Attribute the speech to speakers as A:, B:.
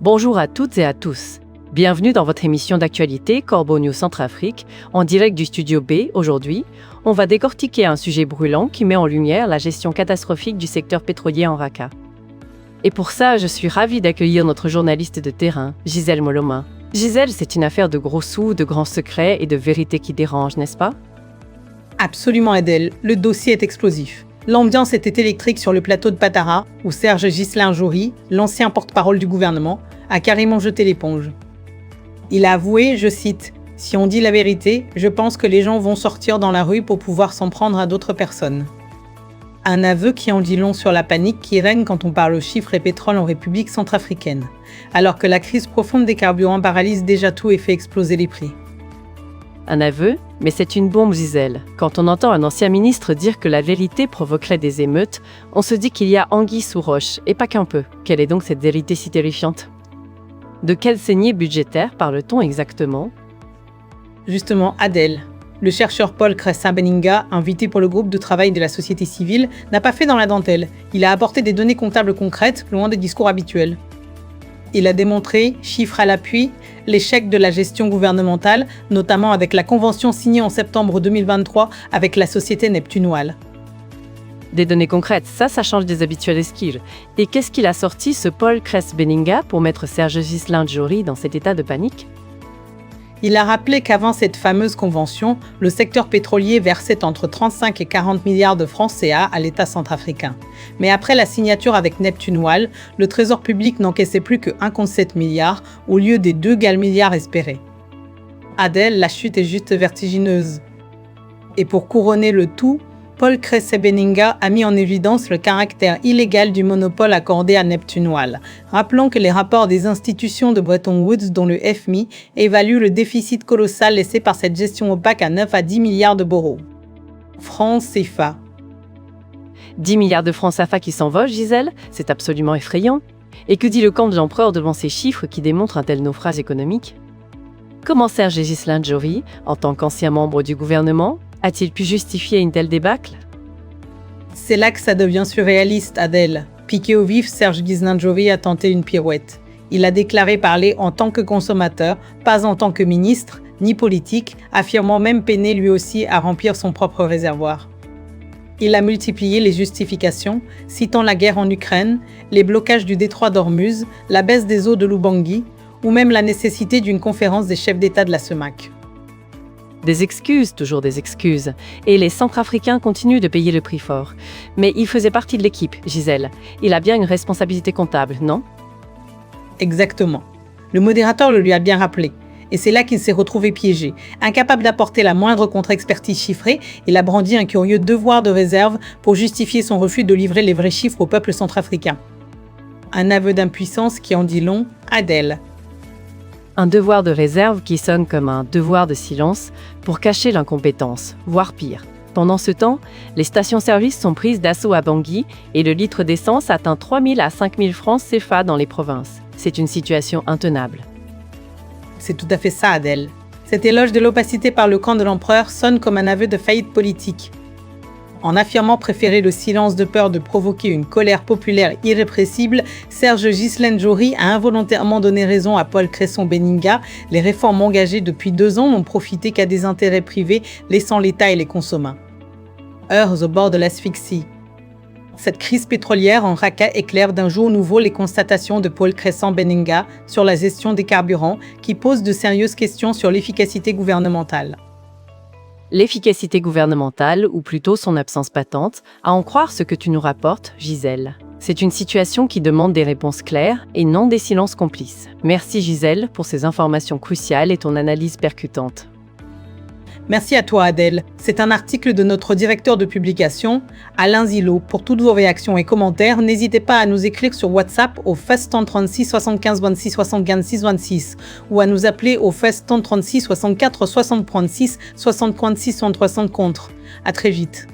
A: Bonjour à toutes et à tous. Bienvenue dans votre émission d'actualité Corbeau News Centrafrique, en direct du studio B. Aujourd'hui, on va décortiquer un sujet brûlant qui met en lumière la gestion catastrophique du secteur pétrolier en RACA. Et pour ça, je suis ravie d'accueillir notre journaliste de terrain, Gisèle Moloma. Gisèle, c'est une affaire de gros sous, de grands secrets et de vérités qui dérangent, n'est-ce pas?
B: Absolument, Adèle. Le dossier est explosif. L'ambiance était électrique sur le plateau de Patara, où Serge Ghislain Jory, l'ancien porte-parole du gouvernement, a carrément jeté l'éponge. Il a avoué, je cite, « Si on dit la vérité, je pense que les gens vont sortir dans la rue pour pouvoir s'en prendre à d'autres personnes. » Un aveu qui en dit long sur la panique qui règne quand on parle chiffres et pétrole en République centrafricaine, alors que la crise profonde des carburants paralyse déjà tout et fait exploser les prix.
A: Un aveu, mais c'est une bombe, Gisèle. Quand on entend un ancien ministre dire que la vérité provoquerait des émeutes, on se dit qu'il y a anguille sous roche, et pas qu'un peu. Quelle est donc cette vérité si terrifiante? De quelle saignée budgétaire parle-t-on exactement?
B: Justement, Adèle, le chercheur Paul Cressa-Beninga, invité pour le groupe de travail de la société civile, n'a pas fait dans la dentelle. Il a apporté des données comptables concrètes, loin des discours habituels. Il a démontré, chiffres à l'appui, l'échec de la gestion gouvernementale, notamment avec la convention signée en septembre 2023 avec la société Neptune Oil.
A: Des données concrètes, ça change des habituels esquives. Et qu'est-ce qu'il a sorti, ce Paul Cressa-Beninga, pour mettre Serge Ghislain Jory dans cet état de panique?
B: Il a rappelé qu'avant cette fameuse convention, le secteur pétrolier versait entre 35 et 40 milliards de francs CA à l'État centrafricain. Mais après la signature avec Neptune Oil, le trésor public n'encaissait plus que 1,7 milliard au lieu des 2 milliards espérés. Adèle, la chute est juste vertigineuse. Et pour couronner le tout, Paul Cressa-Beninga a mis en évidence le caractère illégal du monopole accordé à Neptune Oil. Rappelons que les rapports des institutions de Bretton Woods, dont le FMI, évaluent le déficit colossal laissé par cette gestion opaque à 9 à 10 milliards de boraux. Francs CFA.
A: 10 milliards de francs CFA qui s'envolent, Gisèle? C'est absolument effrayant. Et que dit le camp de l'empereur devant ces chiffres qui démontrent un tel naufrage économique? Comment Serge Ghislain Jory, en tant qu'ancien membre du gouvernement, a-t-il pu justifier une telle débâcle?
B: C'est là que ça devient surréaliste, Adèle. Piqué au vif, Serge Ghislain Jory a tenté une pirouette. Il a déclaré parler en tant que consommateur, pas en tant que ministre, ni politique, affirmant même peiner lui aussi à remplir son propre réservoir. Il a multiplié les justifications, citant la guerre en Ukraine, les blocages du détroit d'Ormuz, la baisse des eaux de l'Ubangi, ou même la nécessité d'une conférence des chefs d'État de la CEMAC.
A: Des excuses, toujours des excuses. Et les Centrafricains continuent de payer le prix fort. Mais il faisait partie de l'équipe, Gisèle. Il a bien une responsabilité comptable, non?
B: Exactement. Le modérateur le lui a bien rappelé. Et c'est là qu'il s'est retrouvé piégé. Incapable d'apporter la moindre contre-expertise chiffrée, il a brandi un curieux devoir de réserve pour justifier son refus de livrer les vrais chiffres au peuple centrafricain. Un aveu d'impuissance qui en dit long, Adèle.
A: Un devoir de réserve qui sonne comme un devoir de silence pour cacher l'incompétence, voire pire. Pendant ce temps, les stations-service sont prises d'assaut à Bangui et le litre d'essence atteint 3 000 à 5 000 francs CFA dans les provinces. C'est une situation intenable.
B: C'est tout à fait ça, Adèle. Cet éloge de l'opacité par le camp de l'empereur sonne comme un aveu de faillite politique. En affirmant préférer le silence de peur de provoquer une colère populaire irrépressible, Serge Ghislain Jory a involontairement donné raison à Paul Cressa-Beninga. Les réformes engagées depuis 2 ans n'ont profité qu'à des intérêts privés, laissant l'État et les consommateurs heures au bord de l'asphyxie. Cette crise pétrolière en RACA éclaire d'un jour nouveau les constatations de Paul Cressa-Beninga sur la gestion des carburants, qui posent de sérieuses questions sur l'efficacité gouvernementale.
A: L'efficacité gouvernementale, ou plutôt son absence patente, à en croire ce que tu nous rapportes, Gisèle. C'est une situation qui demande des réponses claires et non des silences complices. Merci Gisèle pour ces informations cruciales et ton analyse percutante.
B: Merci à toi, Adèle. C'est un article de notre directeur de publication, Alain Zillo. Pour toutes vos réactions et commentaires, n'hésitez pas à nous écrire sur WhatsApp au +30 36 75 26 76 26 ou à nous appeler au +30 36 64 60 36 60 46 63 contre. À très vite.